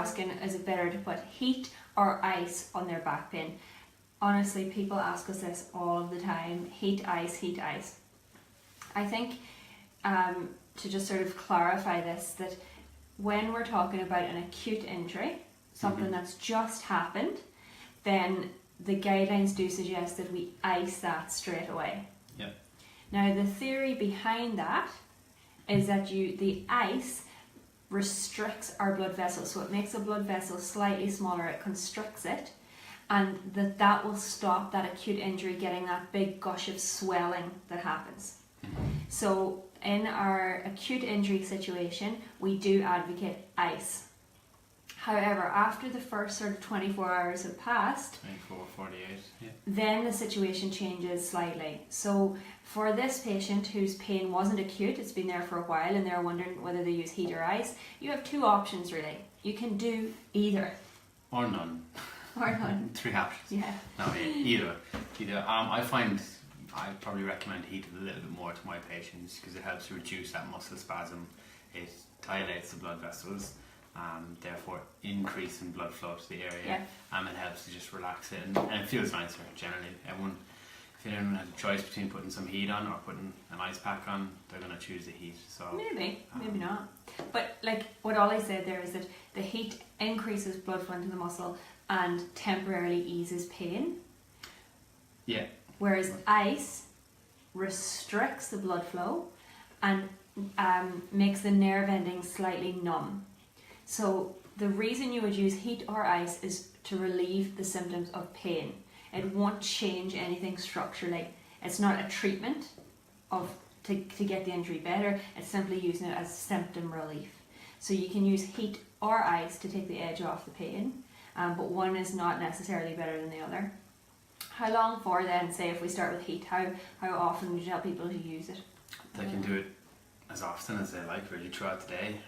asking, is it better to put heat or ice on their back pain? Honestly, people ask us this all of the time, heat, ice, heat, ice. I think to just sort of clarify this, that when we're talking about an acute injury, something that's just happened, then the guidelines do suggest that we ice that straight away. Yep. Now the theory behind that is that the ice restricts our blood vessels, so it makes a blood vessel slightly smaller, it constricts it, and that will stop that acute injury getting that big gush of swelling that happens. So in our acute injury situation, we do advocate ice. However, after the first sort of 24 hours have passed, 24, 48, yeah. Then the situation changes slightly. So for this patient whose pain wasn't acute, it's been there for a while and they're wondering whether they use heat or ice, you have two options really. You can do either. Or none. Or none. 3 options. Yeah. No, either. I find I probably recommend heat a little bit more to my patients because it helps to reduce that muscle spasm. It dilates the blood vessels, therefore increasing blood flow to the area, and it helps to just relax it, and it feels nicer generally. If anyone has a choice between putting some heat on or putting an ice pack on, they're going to choose the heat. So maybe not. But like what Ollie said there is that the heat increases blood flow into the muscle and temporarily eases pain. Yeah. Whereas ice restricts the blood flow and makes the nerve endings slightly numb. So the reason you would use heat or ice is to relieve the symptoms of pain. It won't change anything structurally. It's not a treatment to get the injury better. It's simply using it as symptom relief. So you can use heat or ice to take the edge off the pain, but one is not necessarily better than the other. How long for then, say if we start with heat, how often would you tell people to use it? They can do it as often as they like, really, throughout the day,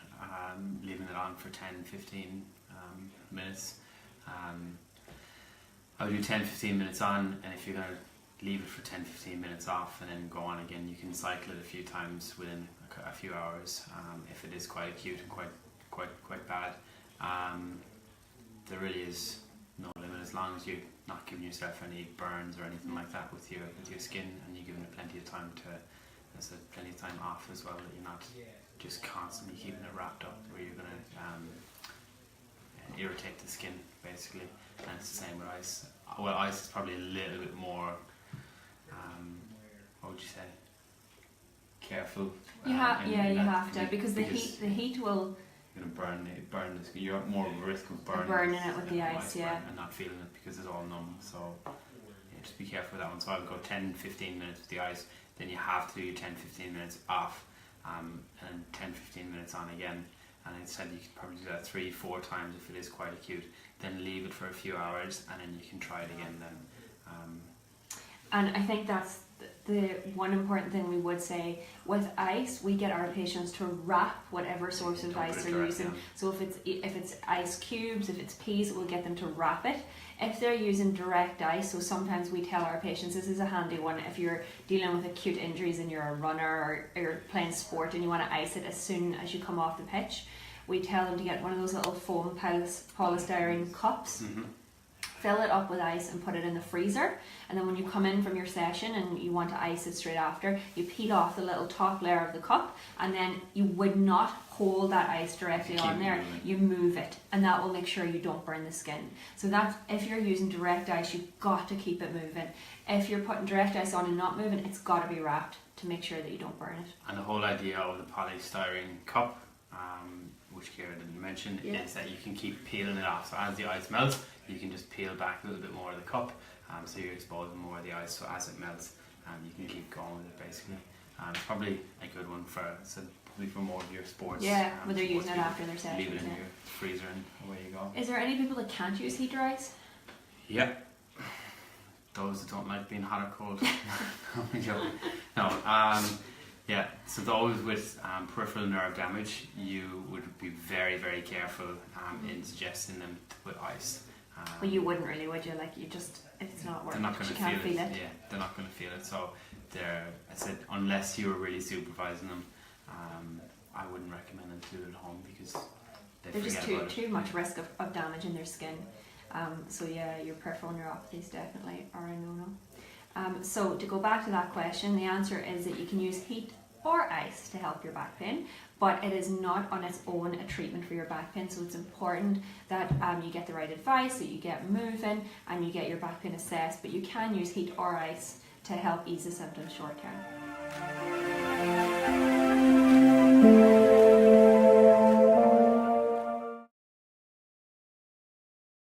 leaving it on for 10-15 minutes. I would do 10-15 minutes on, and if you're going to leave it for 10-15 minutes off and then go on again, you can cycle it a few times within a few hours. If it is quite acute and quite bad, there really is no limit as long as you're not giving yourself any burns or anything like that with your skin, and you're giving it plenty of time plenty of time off as well, that you're not just constantly keeping it wrapped up where you're going to irritate the skin basically. And it's the same with ice. Well, ice is probably a little bit more what would you say, careful. You have to, because the heat will going to burn the skin. You're more at risk of burning it with the ice, and not feeling it because it's all numb. So just be careful with that one. So I would go 10-15 minutes with the ice, then you have to do your 10-15 minutes off, and 10-15 minutes on again. And I said you could probably do that 3-4 times if it is quite acute. Then leave it for a few hours, and then you can try it again then. And I think that's the one important thing we would say. With ice, we get our patients to wrap whatever source of ice they're using. So if it's ice cubes, if it's peas, we'll get them to wrap it. If they're using direct ice, so sometimes we tell our patients, this is a handy one, if you're dealing with acute injuries and you're a runner or you're playing sport and you want to ice it as soon as you come off the pitch, we tell them to get one of those little foam polystyrene cups, fill it up with ice and put it in the freezer, and then when you come in from your session and you want to ice it straight after, you peel off the little top layer of the cup, and then you would not hold that ice directly on there, you move it, and that will make sure you don't burn the skin. So that's, if you're using direct ice, you've got to keep it moving. If you're putting direct ice on and not moving, it's got to be wrapped to make sure that you don't burn it. And the whole idea of the polystyrene cup, which Kira didn't mention, is that you can keep peeling it off. So as the ice melts, you can just peel back a little bit more of the cup, so you're exposing more of the ice. So as it melts, you can keep going with it basically. It's probably a good one for more of your sports. Yeah, when they're using it after their session. Leave it in your freezer and away you go. Is there any people that can't use heat or ice? Yeah. Those that don't like being hot or cold. I'm joking. No. Yeah, so those with peripheral nerve damage, you would be very, very careful in suggesting them to put ice. Well, you wouldn't really, would you? Like, it's not working. They're not going to feel it. Yeah, they're not going to feel it. So, I said, unless you were really supervising them, I wouldn't recommend them to do it at home because There's just forget about it. too much risk of damaging their skin. So yeah, your peripheral neuropathies definitely are a no-no. So to go back to that question, the answer is that you can use heat or ice to help your back pain, but it is not on its own a treatment for your back pain. So it's important that you get the right advice, that you get moving, and you get your back pain assessed. But you can use heat or ice to help ease the symptoms short term.